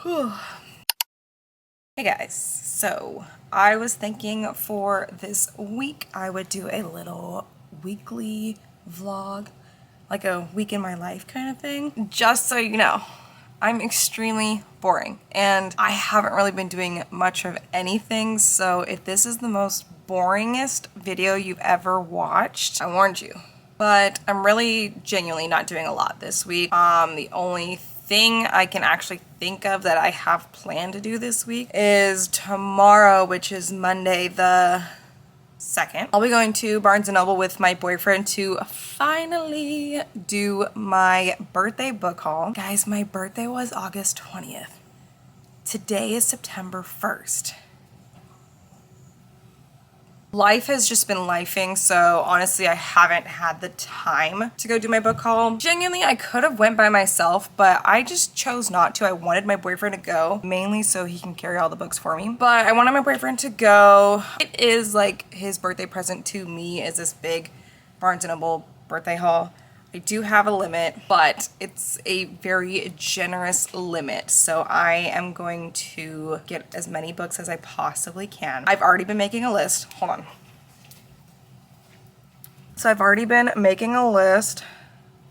Hey guys, so I was thinking for this week I would do a little weekly vlog, like a week in my life kind of thing. Just so you know, I'm extremely boring and I haven't really been doing much of anything, so if this is the most boringest video you've ever watched, I warned you. But I'm really genuinely not doing a lot this week. The only thing I can actually think of that I have planned to do this week is tomorrow, which is Monday the 2nd. I'll be going to Barnes & Noble with my boyfriend to finally do my birthday book haul. Guys, my birthday was August 20th. Today is September 1st. Life has just been lifing, so honestly I haven't had the time to go do my book haul. Genuinely, I could have went by myself, but I just chose not to. I wanted my boyfriend to go, mainly so he can carry all the books for me. But I wanted my boyfriend to go. It is like his birthday present to me is this big Barnes & Noble birthday haul. I do have a limit, but it's a very generous limit. So I am going to get as many books as I possibly can. I've already been making a list. Hold on. So I've already been making a list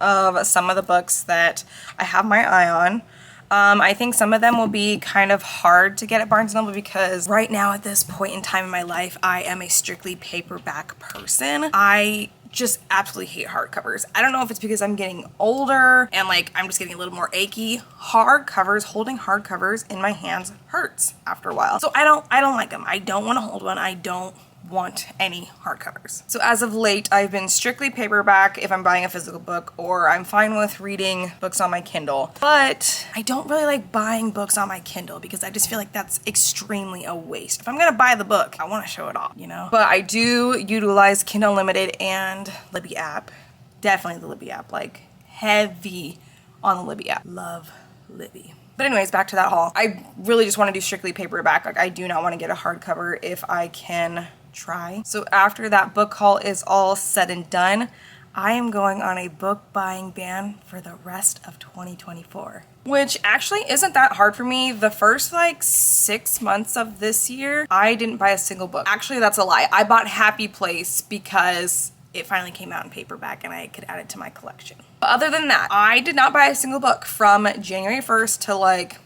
of some of the books that I have my eye on. I think some of them will be kind of hard to get at Barnes & Noble because right now at this point in time in my life, I am a strictly paperback person. I just absolutely hate hardcovers. I don't know if it's because I'm getting older and like I'm just getting a little more achy. Holding hardcovers in my hands hurts after a while. So I don't like them. I don't want to hold one. I don't want any hardcovers. So as of late, I've been strictly paperback if I'm buying a physical book, or I'm fine with reading books on my Kindle. But I don't really like buying books on my Kindle because I just feel like that's extremely a waste. If I'm gonna buy the book, I want to show it off, you know? But I do utilize Kindle Unlimited and Libby app. Definitely the Libby app, like heavy on the Libby app. Love Libby. But anyways, back to that haul. I really just want to do strictly paperback. Like I do not want to get a hardcover if I can try. So after that book haul is all said and done, I am going on a book buying ban for the rest of 2024. Which actually isn't that hard for me. The first like 6 months of this year, I didn't buy a single book. Actually, that's a lie. I bought Happy Place because it finally came out in paperback and I could add it to my collection. But other than that, I did not buy a single book from January 1st to like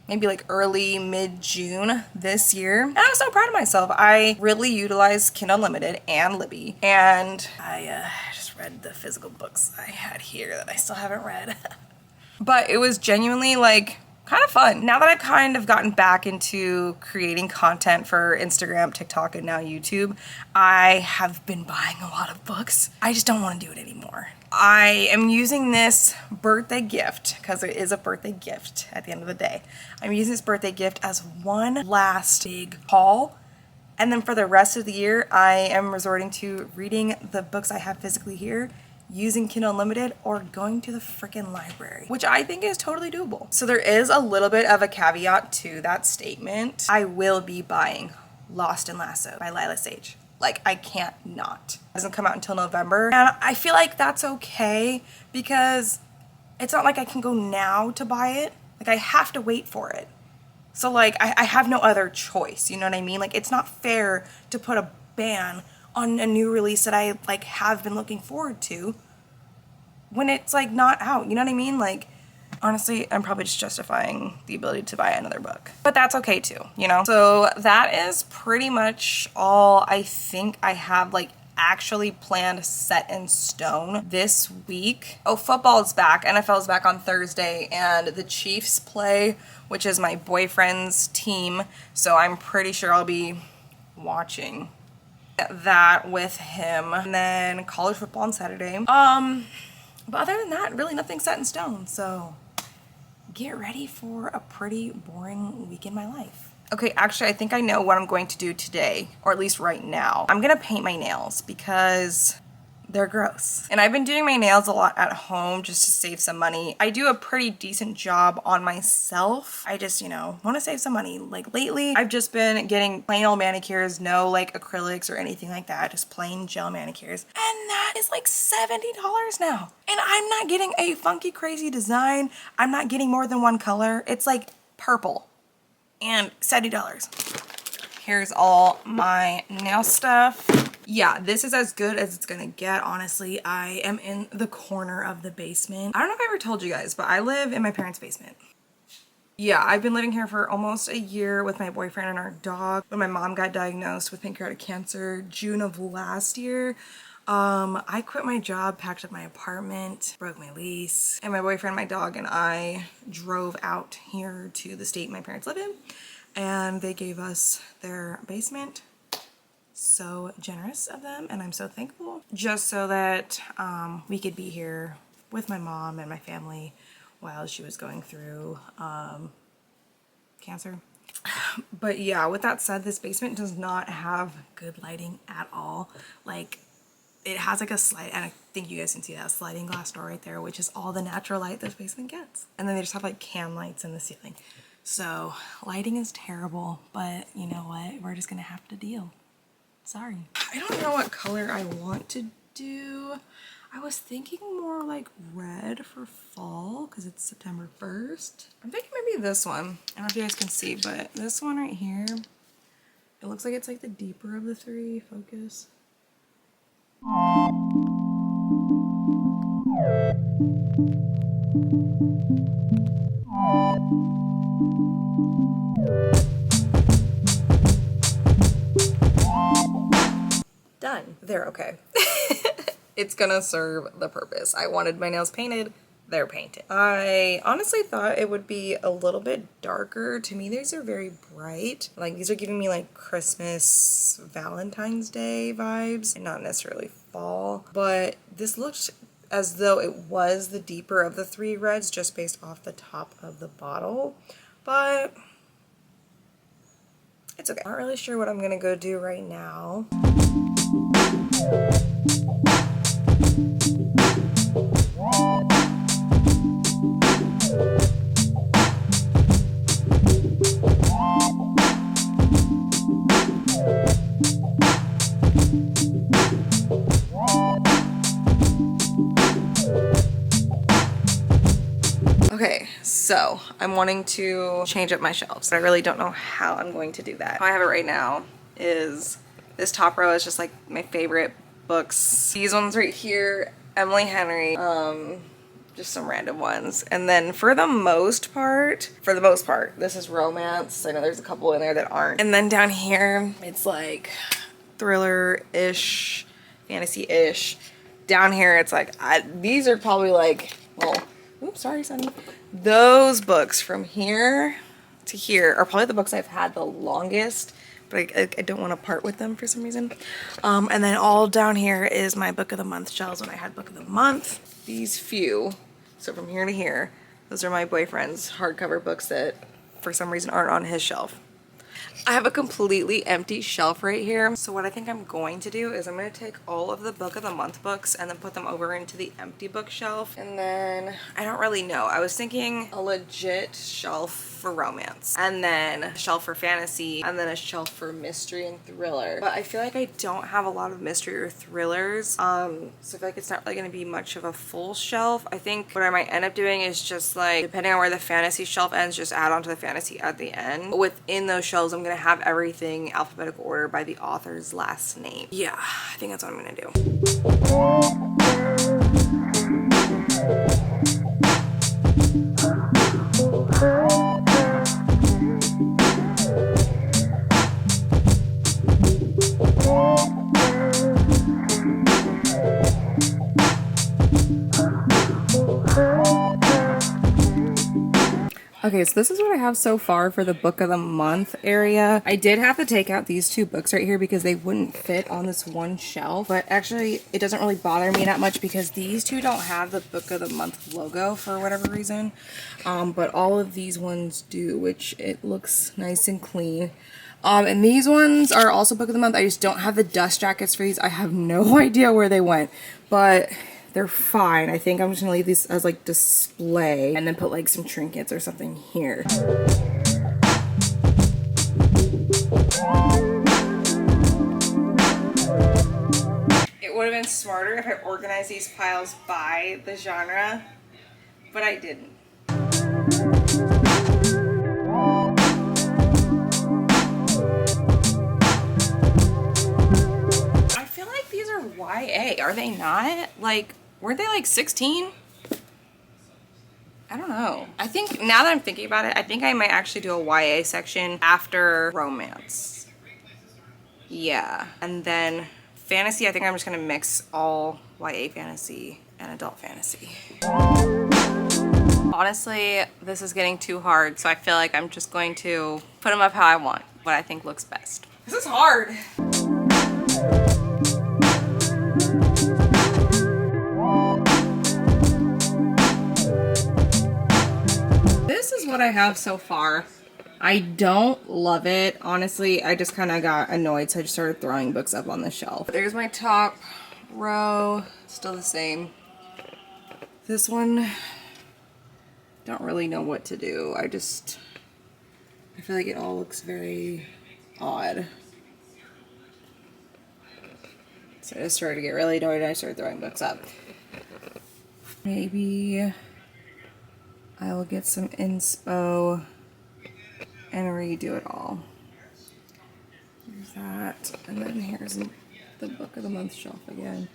maybe like early mid-June this year. And I'm so proud of myself. I really utilized Kindle Unlimited and Libby, and I just read the physical books I had here that I still haven't read. But it was genuinely like kind of fun. Now that I've kind of gotten back into creating content for Instagram, TikTok, and now YouTube, I have been buying a lot of books. I just don't want to do it anymore. I am using this birthday gift, because it is a birthday gift at the end of the day. I'm using this birthday gift as one last big haul. And then for the rest of the year, I am resorting to reading the books I have physically here, using Kindle Unlimited, or going to the freaking library, which I think is totally doable. So there is a little bit of a caveat to that statement. I will be buying Lost in Lasso by Lila Sage. Like, I can't not. It doesn't come out until November, and I feel like that's okay because it's not like I can go now to buy it. Like, I have to wait for it. So like, I have no other choice, you know what I mean? Like, it's not fair to put a ban on a new release that I like have been looking forward to when it's like not out, you know what I mean? Like, honestly, I'm probably just justifying the ability to buy another book, but that's okay too, you know? So that is pretty much all I think I have like actually planned, set in stone this week. Oh, football is back. NFL is back on Thursday, and the Chiefs play, which is my boyfriend's team. So I'm pretty sure I'll be watching that with him. And then college football on Saturday. But other than that, really nothing set in stone. So get ready for a pretty boring week in my life. Okay, actually, I think I know what I'm going to do today, or at least right now. I'm gonna paint my nails because they're gross. And I've been doing my nails a lot at home just to save some money. I do a pretty decent job on myself. I just, you know, want to save some money. Like lately, I've just been getting plain old manicures, no like acrylics or anything like that, just plain gel manicures. And that is like $70 now. And I'm not getting a funky, crazy design. I'm not getting more than one color. It's like purple, and $70. Here's all my nail stuff. Yeah, this is as good as it's gonna get, honestly. I am in the corner of the basement. I don't know if I ever told you guys, but I live in my parents' basement. Yeah, I've been living here for almost a year with my boyfriend and our dog. When my mom got diagnosed with pancreatic cancer, June of last year, I quit my job, packed up my apartment, broke my lease, and my boyfriend, my dog, and I drove out here to the state my parents live in, and they gave us their basement. So generous of them, and I'm so thankful. Just so that we could be here with my mom and my family while she was going through cancer. But yeah, with that said, this basement does not have good lighting at all. Like, it has like a slide, and I think you guys can see that sliding glass door right there, which is all the natural light this basement gets. And then they just have like can lights in the ceiling. So lighting is terrible, but you know what? We're just gonna have to deal. Sorry. I don't know what color I want to do. I was thinking more like red for fall because it's September 1st. I'm thinking maybe this one. I don't know if you guys can see, but this one right here, it looks like it's like the deeper of the three. Focus. Done. They're okay. It's gonna serve the purpose. I wanted my nails painted, they're painted. I honestly thought it would be a little bit darker. To me, these are very bright. Like, these are giving me like Christmas, Valentine's Day vibes, and not necessarily fall. But this looked as though it was the deeper of the three reds just based off the top of the bottle. But it's okay. I'm not really sure what I'm gonna go do right now. Okay, so I'm wanting to change up my shelves. I really don't know how I'm going to do that. How I have it right now is this top row is just like my favorite books. These ones right here, Emily Henry, just some random ones. And then for the most part, this is romance. I know there's a couple in there that aren't. And then down here, it's like thriller-ish, fantasy-ish. Down here, it's like, these are probably like, well, oops, sorry, Sonny. Those books from here to here are probably the books I've had the longest, but I don't want to part with them for some reason. And then all down here is my book of the month shelves when I had book of the month. These few, so from here to here, those are my boyfriend's hardcover books that for some reason aren't on his shelf. I have a completely empty shelf right here. So what I think I'm going to do is I'm going to take all of the book of the month books and then put them over into the empty bookshelf. And then I don't really know. I was thinking a legit shelf for romance, and then a shelf for fantasy, and then a shelf for mystery and thriller. But I feel like I don't have a lot of mystery or thrillers. So I feel like it's not really going to be much of a full shelf. I think what I might end up doing is just like, depending on where the fantasy shelf ends, just add on to the fantasy at the end. But within those shelves, I'm going to have everything alphabetical order by the author's last name. Yeah, I think that's what I'm going to do. Okay, so this is what I have so far for the book of the month area. I did have to take out these two books right here because they wouldn't fit on this one shelf, but actually it doesn't really bother me that much because these two don't have the book of the month logo for whatever reason, but all of these ones do, which it looks nice and clean. And these ones are also book of the month. I just don't have the dust jackets for these. I have no idea where they went, but they're fine. I think I'm just gonna leave these as like display and then put like some trinkets or something here. It would have been smarter if I organized these piles by the genre, but I didn't. they not? Like, weren't they like 16? I don't know. I think now that I'm thinking about it, I think I might actually do a YA section after romance. Yeah. And then fantasy, I think I'm just gonna mix all YA fantasy and adult fantasy. Honestly, this is getting too hard, so I feel like I'm just going to put them up how I want, what I think looks best. This is hard. This is what I have so far. I don't love it. Honestly, I just kind of got annoyed, so I just started throwing books up on the shelf. There's my top row, still the same. This one, don't really know what to do. I feel like it all looks very odd. So I just started to get really annoyed and I started throwing books up. Maybe I will get some inspo and redo it all. There's that. And then here's the book of the month shelf again.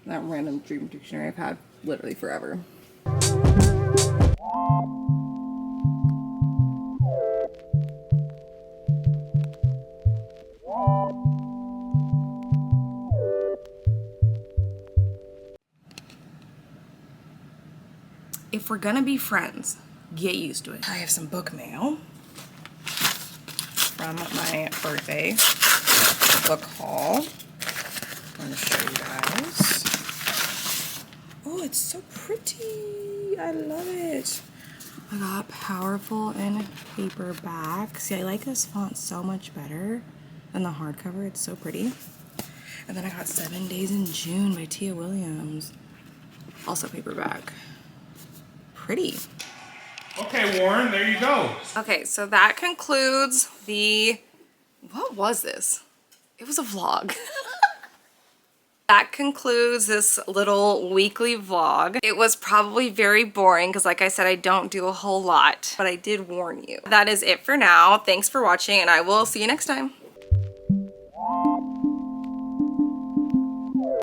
That random dream dictionary I've had literally forever. If we're gonna be friends, get used to it. I have some book mail from my birthday book haul. I'm gonna show you guys. Oh, it's so pretty. I love it. I got Powerful in paperback. See, I like this font so much better than the hardcover. It's so pretty. And then I got 7 Days in June by Tia Williams. Also paperback. Pretty. Okay, Warren, there you go. Okay, so that concludes the... What was this? It was a vlog. That concludes this little weekly vlog. It was probably very boring because like I said, I don't do a whole lot, but I did warn you. That is it for now. Thanks for watching and I will see you next time.